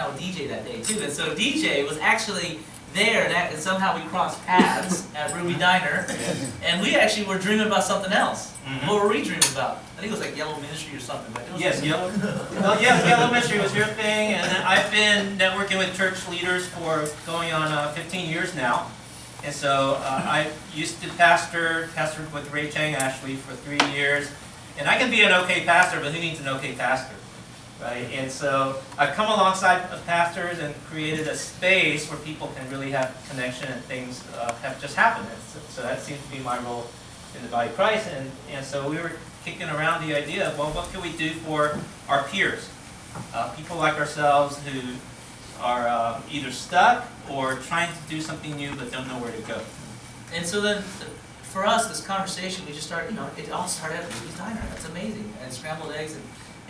out with DJ that day too, and so DJ was actually there, and somehow we crossed paths at Ruby Diner, and we actually were dreaming about something else. What were we dreaming about? I think it was like Yellow Ministry or something. But it was Yellow. Well, yeah, Yellow Ministry was your thing, and then I've been networking with church leaders for going on 15 years now. And so I used to pastored with Ray Chang Ashley for 3 years, and I can be an okay pastor, but who needs an okay pastor? Right? And so I've come alongside of pastors and created a space where people can really have connection and things have just happened. And so that seems to be my role in the body of Christ. And so we were kicking around the idea of, well, what can we do for our peers? People like ourselves who are either stuck or trying to do something new but don't know where to go. And so then, for us, this conversation, we just started, it all started at Ruby's Diner. That's amazing. And scrambled eggs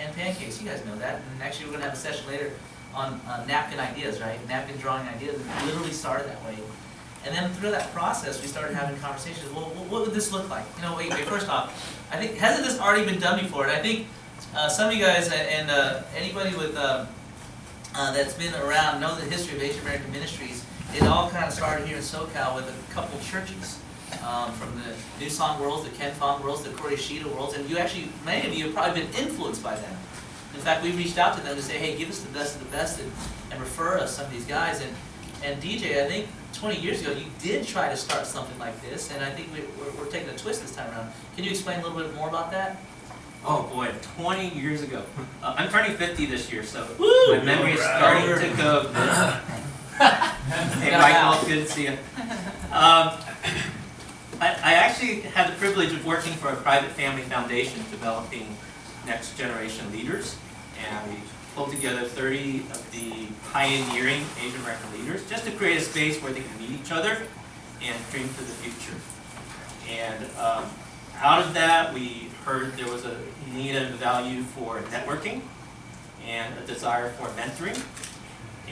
and pancakes, you guys know that. And actually, we're going to have a session later on napkin ideas, right? Napkin drawing ideas. It literally started that way. And then through that process, we started having conversations. Well, what would this look like? Wait, first off, I think, hasn't this already been done before? And I think some of you guys and anybody with that's been around know the history of Asian American ministries. It all kind of started here in SoCal with a couple churches. From the New Song worlds, the Ken Fong worlds, the Koreashita worlds, and many of you have probably been influenced by them. In fact, we reached out to them to say, hey, give us the best of the best and refer us some of these guys. And DJ, I think 20 years ago, you did try to start something like this, and I think we're taking a twist this time around. Can you explain a little bit more about that? Oh boy, 20 years ago. I'm turning 50 this year, so Woo! my memory is starting to go. Hey Michael, good to see you. I actually had the privilege of working for a private family foundation developing next generation leaders, and we pulled together 30 of the pioneering Asian American leaders just to create a space where they can meet each other and dream for the future. And out of that, we heard there was a need and a value for networking and a desire for mentoring.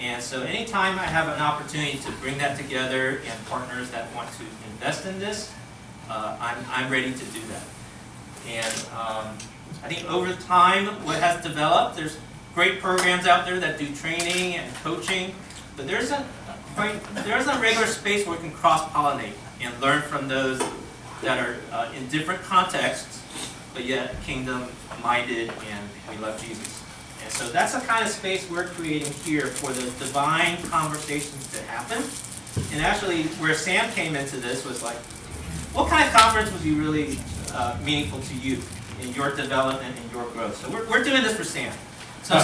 And so anytime I have an opportunity to bring that together and partners that want to invest in this, I'm ready to do that. And I think over time, what has developed, there's great programs out there that do training and coaching, but there's a regular space where we can cross-pollinate and learn from those that are in different contexts, but yet kingdom-minded and we love Jesus. And so that's the kind of space we're creating here for the divine conversations to happen. And actually, where Sam came into this was like, what kind of conference would be really meaningful to you in your development and your growth? So we're doing this for Sam. So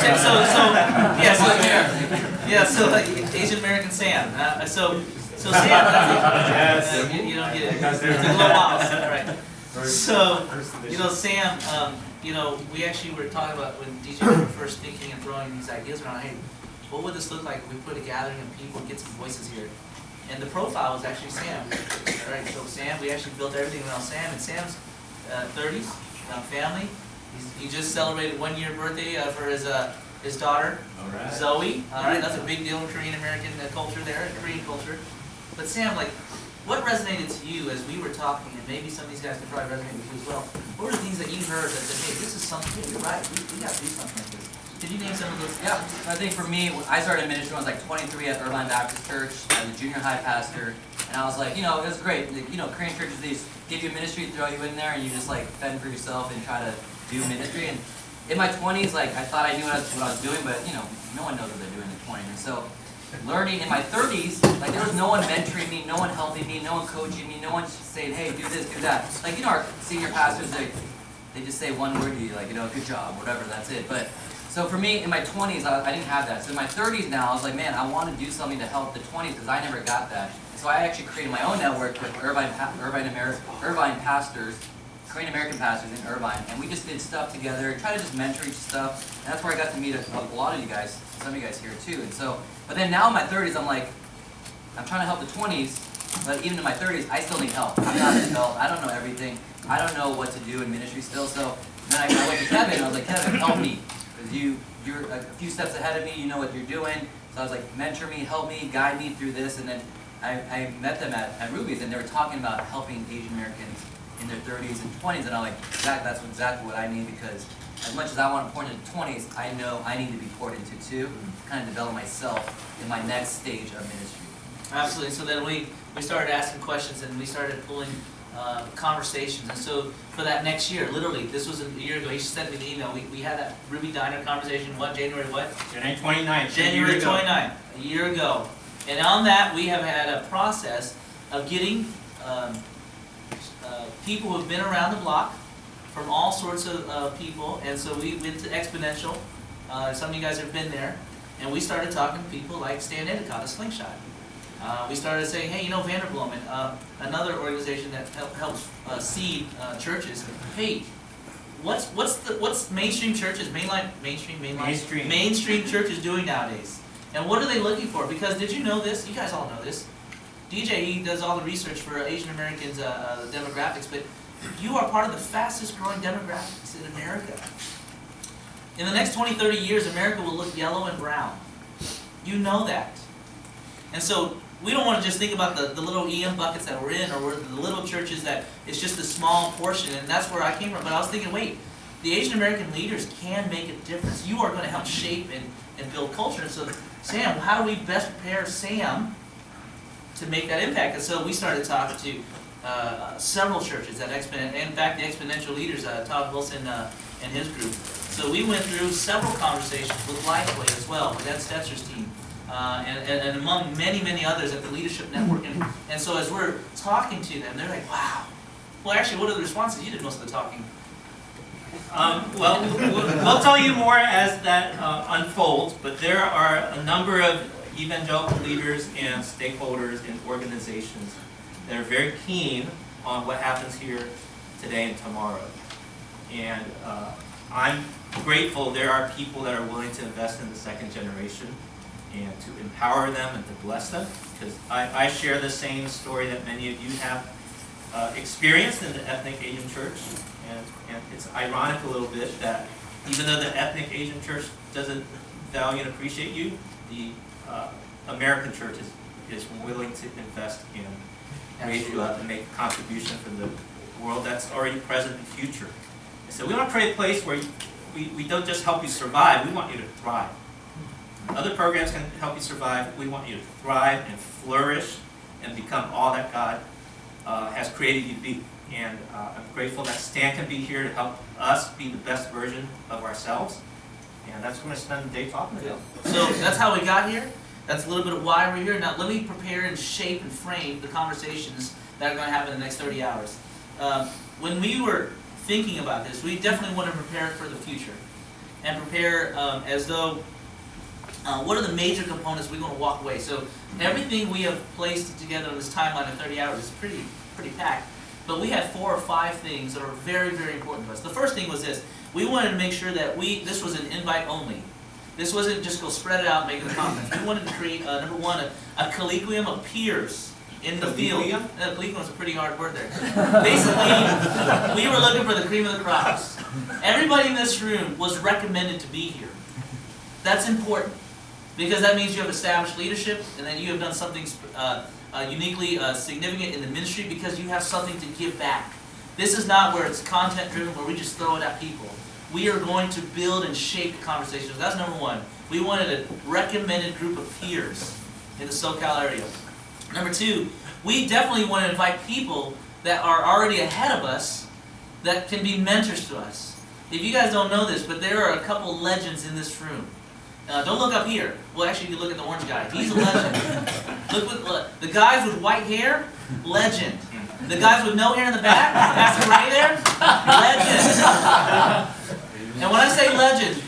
Asian American Sam. So Sam, that's it. You don't get it. It's a little while, right? So, Sam, we actually were talking about when DJ were first thinking and throwing these ideas around, hey, what would this look like if we put a gathering of people and get some voices here? And the profile was actually Sam. All right, so Sam, we actually built everything around Sam, and Sam's 30s, family. He just celebrated 1-year birthday for his daughter, Zoe. All right, that's a big deal in Korean American culture there, Korean culture. But Sam, what resonated to you as we were talking, and maybe some of these guys could probably resonate with you as well? What were the things that you heard that said, hey, this is something, you're right, we got to do something like this? Did you name some of those? Yeah, I think for me, when I started ministry when I was 23 at Irvine Baptist Church as a junior high pastor, and I was like, it was great. Korean churches, they just give you a ministry, throw you in there, and you just fend for yourself and try to do ministry. And in my 20s, I thought I knew what I was doing, but no one knows what they're doing in 20. And so, learning in my 30s, there was no one mentoring me, no one helping me, no one coaching me, no one saying, hey, do this, do that. Our senior pastors, they just say one word to you, good job, whatever, that's it. But so for me, in my 20s, I didn't have that. So in my 30s now, I was like, man, I want to do something to help the 20s because I never got that. And so I actually created my own network with Irvine pastors, Korean American pastors in Irvine, and we just did stuff together, try to just mentor each stuff. And that's where I got to meet a lot of you guys, some of you guys here too. And so, but then now in my 30s, I'm trying to help the 20s, but even in my 30s, I still need help. I'm not an adult. I don't know everything. I don't know what to do in ministry still. So then I went to Kevin, and I was like, Kevin, help me. Because you're a few steps ahead of me, you know what you're doing. So I was like, mentor me, help me, guide me through this. And then I met them at Ruby's, and they were talking about helping Asian Americans in their 30s and 20s. And I'm like, that's exactly what I need, because as much as I want to pour into the 20s, I know I need to be poured into too, to kind of develop myself in my next stage of ministry. Absolutely. So then we started asking questions and we started pulling conversations. And so for that next year, literally, this was a year ago, he sent me the email. We had that Ruby Diner conversation, what, January what? January 29th. January 29th, a year ago. And on that, we have had a process of getting people who have been around the block from all sorts of people. And so we went to Exponential. Some of you guys have been there. And we started talking to people like Stan Endicott, a Slingshot. We started saying, hey, you know, Vanderbloemen, another organization that helps seed churches. Hey, what's mainstream churches, mainstream churches doing nowadays? And what are they looking for? Because did you know this? You guys all know this. DJ, he does all the research for Asian Americans demographics, but you are part of the fastest growing demographics in America. In the next 20, 30 years, America will look yellow and brown. You know that. And so we don't want to just think about the little EM buckets that we're in, or the little churches that it's just a small portion, and that's where I came from. But I was thinking, wait, the Asian American leaders can make a difference. You are going to help shape and build culture. And so, Sam, how do we best prepare Sam to make that impact? And so we started talking to several churches at Exponential. In fact, the Exponential leaders, Todd Wilson and his group. So we went through several conversations with Lifeway as well, with Ed Stetzer's team. And among many, many others at the Leadership Network. And so as we're talking to them, they're like, wow. Well, actually, what are the responses? You did most of the talking. Well, we'll tell you more as that unfolds, but there are a number of evangelical leaders and stakeholders and organizations that are very keen on what happens here today and tomorrow. And I'm grateful there are people that are willing to invest in the second generation and to empower them and to bless them, because I share the same story that many of you have experienced in the ethnic Asian church, and it's ironic a little bit that even though the ethnic Asian church doesn't value and appreciate you, the American church is willing to invest in, raise you up, and make a contribution for the world that's already present and future. And so we want to create a place where we don't just help you survive, we want you to thrive. Other programs can help you survive. We want you to thrive and flourish and become all that God has created you to be. And I'm grateful that Stan can be here to help us be the best version of ourselves. And that's what we're going to spend the day talking about. So that's how we got here. That's a little bit of why we're here. Now let me prepare and shape and frame the conversations that are going to happen in the next 30 hours. When we were thinking about this, we definitely want to prepare for the future. And prepare as though what are the major components we want to walk away? So everything we have placed together in this timeline of 30 hours is pretty packed. But we had 4 or 5 things that are very, very important to us. The first thing was this. We wanted to make sure that this was an invite only. This wasn't just go spread it out and make it a conference. We wanted to create, number one, a colloquium of peers in the field. Colloquium was a pretty hard word there. Basically, we were looking for the cream of the crops. Everybody in this room was recommended to be here. That's important, because that means you have established leadership, and then you have done something uniquely significant in the ministry because you have something to give back. This is not where it's content driven, where we just throw it at people. We are going to build and shape conversations. That's number one. We wanted a recommended group of peers in the SoCal area. Number two, we definitely want to invite people that are already ahead of us that can be mentors to us. If you guys don't know this, but there are a couple legends in this room. Don't look up here. Well, actually, you look at the orange guy. He's a legend. Look, the guys with white hair, legend. The guys with no hair in the back, Pastor Ray there, legend. And when I say legend,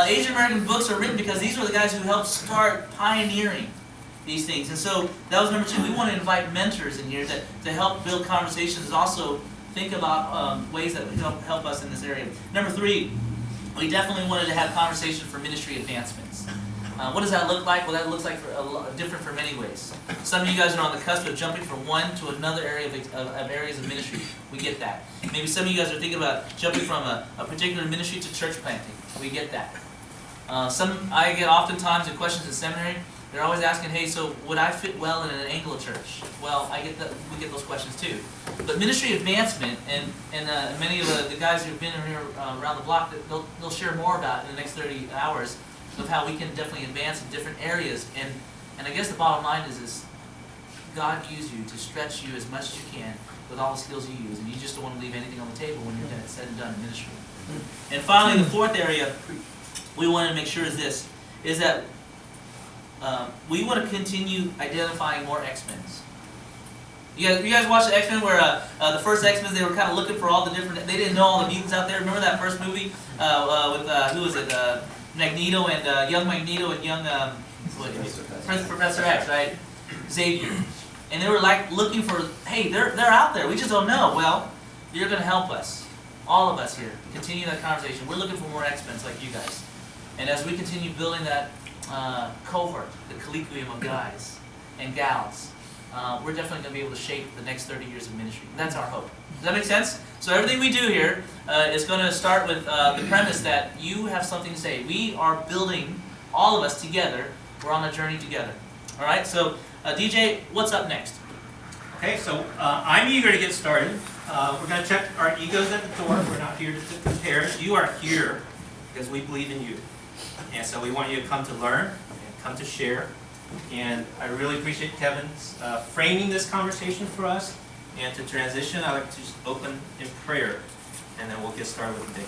Asian American books are written because these were the guys who helped start pioneering these things. And so that was number two. We want to invite mentors in here to help build conversations, also think about ways that would help us in this area. Number three, we definitely wanted to have conversation for ministry advancements. What does that look like? Well, that looks like different for many ways. Some of you guys are on the cusp of jumping from one to another area of areas of ministry. We get that. Maybe some of you guys are thinking about jumping from a particular ministry to church planting. We get that. I get oftentimes the questions in seminary, They're always asking, hey, so would I fit well in an Anglo church? Well, we get those questions too. But ministry advancement, and many of the guys who've been here around the block, they'll share more about in the next 30 hours of how we can definitely advance in different areas. And I guess the bottom line is God used you to stretch you as much as you can with all the skills you use, and you just don't want to leave anything on the table when you're said and done in ministry. And finally, the fourth area we want to make sure is that we want to continue identifying more X-Men. You guys watch the X-Men where the first X-Men, they were kind of looking for all the different, they didn't know all the mutants out there. Remember that first movie with, who was it, Magneto and young Magneto and young, Professor X, right? Xavier. And they were like looking for, hey, they're out there, we just don't know. Well, you're going to help us, all of us here, continue that conversation. We're looking for more X-Men like you guys. And as we continue building that cohort, the colloquium of guys and gals, we're definitely going to be able to shape the next 30 years of ministry. That's our hope. Does that make sense? So everything we do here is going to start with the premise that you have something to say. We are building, all of us together, we're on a journey together. All right, so DJ, what's up next? Okay, so I'm eager to get started. We're going to check our egos at the door. We're not here to compare. You are here because we believe in you. And so we want you to come to learn and come to share. And I really appreciate Kevin's framing this conversation for us. And to transition, I'd like to just open in prayer, and then we'll get started with the day.